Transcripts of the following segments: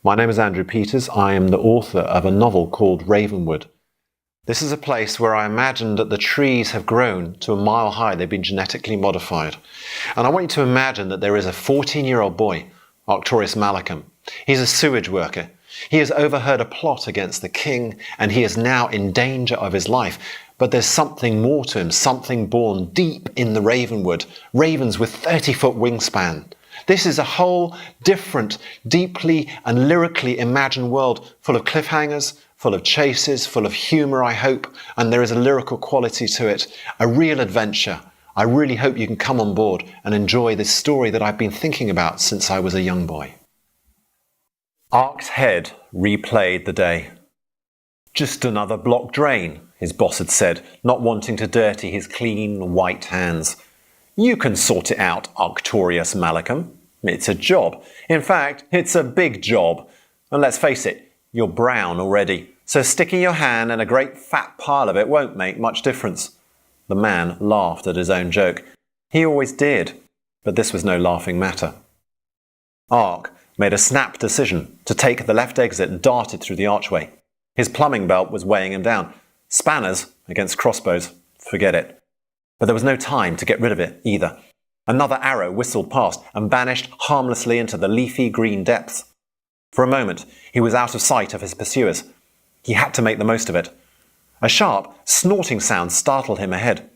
My name is Andrew Peters. I am the author of a novel called Ravenwood. This is a place where I imagined that the trees have grown to a mile high. They've been genetically modified. And I want you to imagine that there is a 14-year-old boy, Arcturus Malachum. He's a sewage worker. He has overheard a plot against the king, and he is now in danger of his life. But there's something more to him, something born deep in the Ravenwood, ravens with 30-foot wingspan. This is a whole different, deeply and lyrically imagined world, full of cliffhangers, full of chases, full of humour, I hope, and there is a lyrical quality to it, a real adventure. I really hope you can come on board and enjoy this story that I've been thinking about since I was a young boy. Ark's head replayed the day. "Just another block drain," his boss had said, not wanting to dirty his clean, white hands. "You can sort it out, Arcturus Malachum. It's a job. In fact, it's a big job. And let's face it, you're brown already, so sticking your hand in a great fat pile of it won't make much difference." The man laughed at his own joke. He always did, but this was no laughing matter. Ark made a snap decision to take the left exit and darted through the archway. His plumbing belt was weighing him down. Spanners against crossbows, forget it. But there was no time to get rid of it either. Another arrow whistled past and vanished harmlessly into the leafy green depths. For a moment, he was out of sight of his pursuers. He had to make the most of it. A sharp, snorting sound startled him ahead.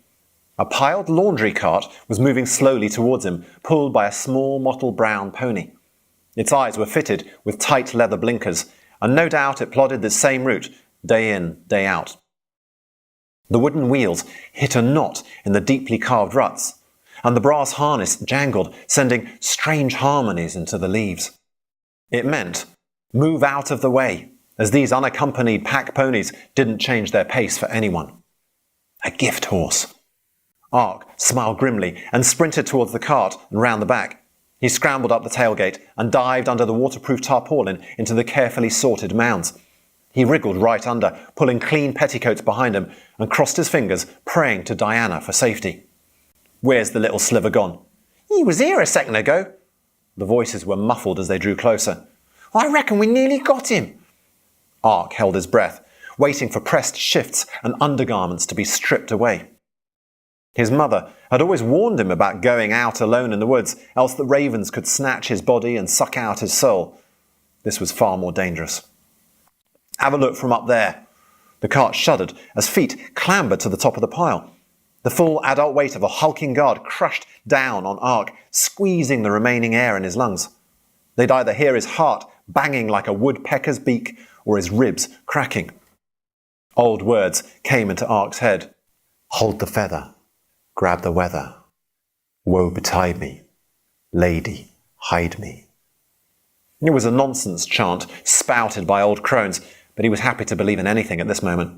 A piled laundry cart was moving slowly towards him, pulled by a small mottled brown pony. Its eyes were fitted with tight leather blinkers, and no doubt it plodded the same route, day in, day out. The wooden wheels hit a knot in the deeply carved ruts, and the brass harness jangled, sending strange harmonies into the leaves. It meant, move out of the way, as these unaccompanied pack ponies didn't change their pace for anyone. A gift horse. Ark smiled grimly and sprinted towards the cart and round the back. He scrambled up the tailgate and dived under the waterproof tarpaulin into the carefully sorted mounds. He wriggled right under, pulling clean petticoats behind him, and crossed his fingers, praying to Diana for safety. "Where's the little sliver gone?" "He was here a second ago." The voices were muffled as they drew closer. "I reckon we nearly got him." Ark held his breath, waiting for pressed shifts and undergarments to be stripped away. His mother had always warned him about going out alone in the woods, else the ravens could snatch his body and suck out his soul. This was far more dangerous. "Have a look from up there." The cart shuddered as feet clambered to the top of the pile. The full adult weight of a hulking guard crushed down on Ark, squeezing the remaining air in his lungs. They'd either hear his heart banging like a woodpecker's beak or his ribs cracking. Old words came into Ark's head. "Hold the feather. Grab the weather. Woe betide me. Lady, hide me." It was a nonsense chant spouted by old crones, but he was happy to believe in anything at this moment.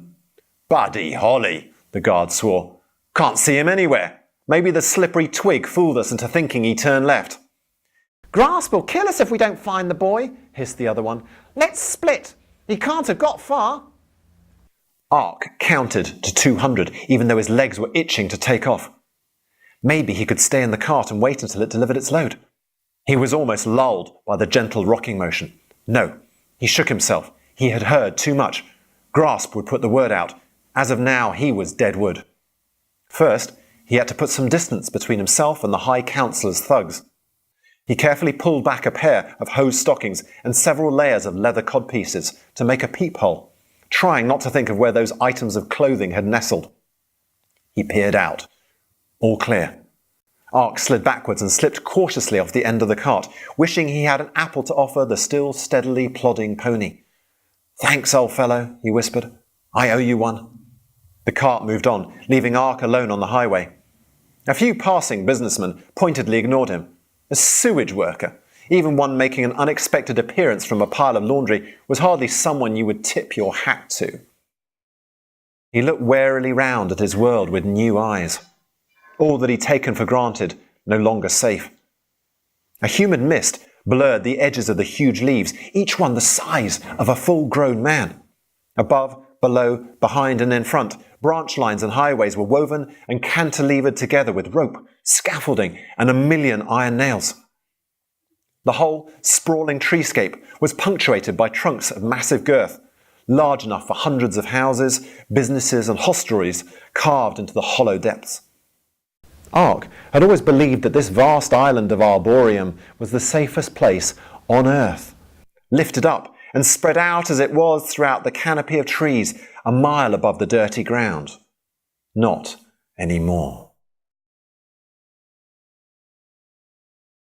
"Buddy Holly," the guard swore. "Can't see him anywhere. Maybe the slippery twig fooled us into thinking he turned left." "Grass will kill us if we don't find the boy," hissed the other one. "Let's split. He can't have got far." Ark counted to 200, even though his legs were itching to take off. Maybe he could stay in the cart and wait until it delivered its load. He was almost lulled by the gentle rocking motion. No, he shook himself. He had heard too much. Grasp would put the word out. As of now, he was dead wood. First, he had to put some distance between himself and the High Counselor's thugs. He carefully pulled back a pair of hose stockings and several layers of leather codpieces to make a peephole, trying not to think of where those items of clothing had nestled. He peered out. All clear. Ark slid backwards and slipped cautiously off the end of the cart, wishing he had an apple to offer the still steadily plodding pony. "Thanks, old fellow," he whispered. "I owe you one." The cart moved on, leaving Ark alone on the highway. A few passing businessmen pointedly ignored him. A sewage worker, even one making an unexpected appearance from a pile of laundry, was hardly someone you would tip your hat to. He looked warily round at his world with new eyes. All that he'd taken for granted, no longer safe. A humid mist blurred the edges of the huge leaves, each one the size of a full-grown man. Above, below, behind and in front, branch lines and highways were woven and cantilevered together with rope, scaffolding and a million iron nails. The whole sprawling treescape was punctuated by trunks of massive girth, large enough for hundreds of houses, businesses and hostelries carved into the hollow depths. Ark had always believed that this vast island of Arboreum was the safest place on Earth, lifted up and spread out as it was throughout the canopy of trees a mile above the dirty ground. Not anymore.